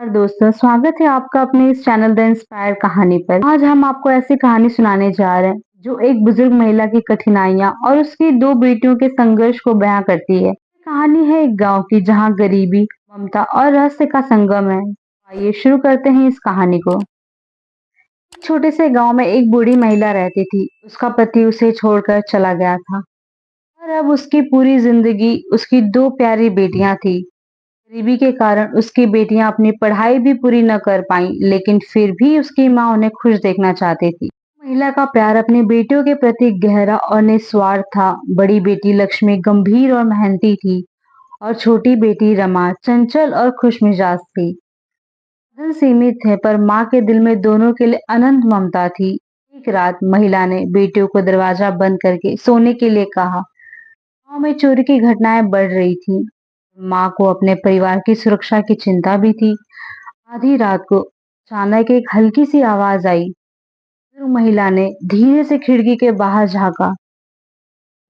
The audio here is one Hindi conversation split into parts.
नमस्कार दोस्तों, स्वागत है आपका अपने इस चैनल द इंस्पायर कहानी पर। आज हम आपको ऐसी कहानी सुनाने जा रहे हैं जो एक बुजुर्ग महिला की कठिनाइयां और उसकी दो बेटियों के संघर्ष को बयां करती है। कहानी है एक गांव की जहां गरीबी, ममता और रहस्य का संगम है। आइए शुरू करते हैं इस कहानी को। एक छोटे से गांव में एक बूढ़ी महिला रहती थी। उसका पति उसे छोड़कर चला गया था और अब उसकी पूरी जिंदगी उसकी दो प्यारी बेटियां थी। गरीबी के कारण उसकी बेटियां अपनी पढ़ाई भी पूरी न कर पाईं, लेकिन फिर भी उसकी माँ उन्हें खुश देखना चाहती थी। महिला का प्यार अपनी बेटियों के प्रति गहरा और निस्वार्थ था। बड़ी बेटी लक्ष्मी गंभीर और मेहनती थी और छोटी बेटी रमा चंचल और खुशमिजाज थी। धन सीमित थे पर माँ के दिल में दोनों के लिए अनंत ममता थी। एक रात महिला ने बेटियों को दरवाजा बंद करके सोने के लिए कहा। गांव में चोरी की घटनाएं बढ़ रही थी। माँ को अपने परिवार की सुरक्षा की चिंता भी थी। आधी रात को अचानक एक हल्की सी आवाज आई। फिर महिला ने धीरे से खिड़की के बाहर झांका,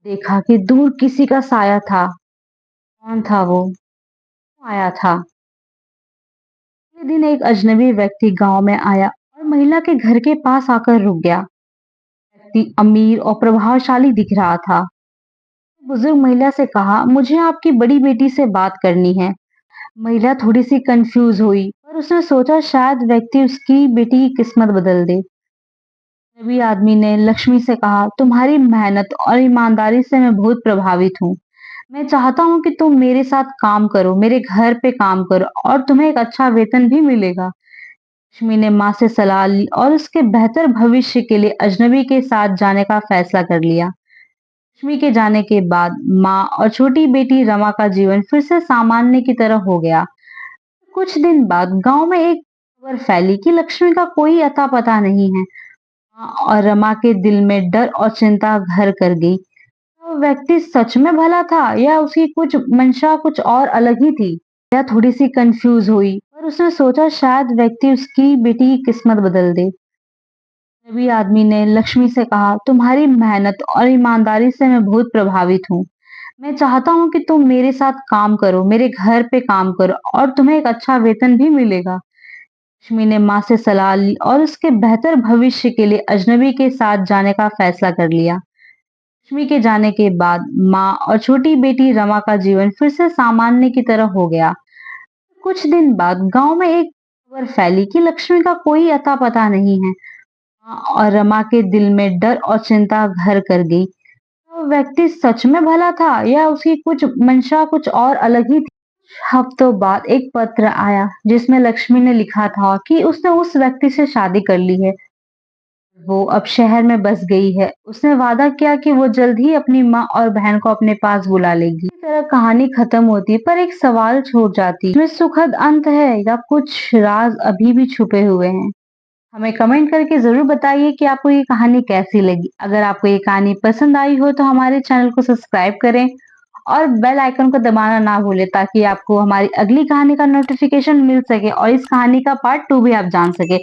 देखा कि दूर किसी का साया था। कौन था वो? क्यों आया था? अगले दिन एक अजनबी व्यक्ति गांव में आया और महिला के घर के पास आकर रुक गया। व्यक्ति अमीर और प्रभावशाली दिख रहा था। बुजुर्ग महिला से कहा, मुझे आपकी बड़ी बेटी से बात करनी है। महिला थोड़ी सी कंफ्यूज हुई, पर उसने सोचा शायद व्यक्ति उसकी बेटी की किस्मत बदल दे। तभी आदमी ने लक्ष्मी से कहा, तुम्हारी मेहनत और ईमानदारी से मैं बहुत प्रभावित हूँ। मैं चाहता हूँ कि तुम मेरे साथ काम करो, मेरे घर पे काम करो और तुम्हें एक अच्छा वेतन भी मिलेगा। लक्ष्मी ने माँ से सलाह ली और उसके बेहतर भविष्य के लिए अजनबी के साथ जाने का फैसला कर लिया। लक्ष्मी के जाने के बाद माँ और छोटी बेटी रमा का जीवन फिर से सामान्य की तरह हो गया। कुछ दिन बाद गांव में एक खबर फैली कि लक्ष्मी का कोई अता पता नहीं है। माँ और रमा के दिल में डर और चिंता घर कर गई। वो व्यक्ति सच में भला था या उसकी कुछ मंशा कुछ और अलग ही थी? या थोड़ी सी कंफ्यूज हुई, पर उसने सोचा शायद व्यक्ति उसकी बेटी की किस्मत बदल दे। तभी आदमी ने लक्ष्मी से कहा, तुम्हारी मेहनत और ईमानदारी से मैं बहुत प्रभावित हूँ। मैं चाहता हूँ कि तुम मेरे साथ काम करो, मेरे घर पे काम करो और तुम्हें एक अच्छा वेतन भी मिलेगा। लक्ष्मी ने माँ से सलाह ली और उसके बेहतर भविष्य के लिए अजनबी के साथ जाने का फैसला कर लिया। लक्ष्मी के जाने के बाद माँ और छोटी बेटी रमा का जीवन फिर से सामान्य की तरह हो गया। कुछ दिन बाद गांव में एक खबर फैली कि लक्ष्मी का कोई अता पता नहीं है। माँ और रमा के दिल में डर और चिंता घर कर गई। वो व्यक्ति सच में भला था या उसकी कुछ मंशा कुछ और अलग ही थी? हफ्तों बाद एक पत्र आया जिसमें लक्ष्मी ने लिखा था कि उसने उस व्यक्ति से शादी कर ली है। वो अब शहर में बस गई है। उसने वादा किया कि वो जल्द ही अपनी माँ और बहन को अपने पास बुला लेगी। इस तरह कहानी खत्म होती पर एक सवाल छूट जाती, इसमें सुखद अंत है या कुछ राज अभी भी छुपे हुए हैं? हमें कमेंट करके जरूर बताइए कि आपको ये कहानी कैसी लगी। अगर आपको ये कहानी पसंद आई हो तो हमारे चैनल को सब्सक्राइब करें और बेल आइकन को दबाना ना भूलें ताकि आपको हमारी अगली कहानी का नोटिफिकेशन मिल सके और इस कहानी का पार्ट 2 भी आप जान सके।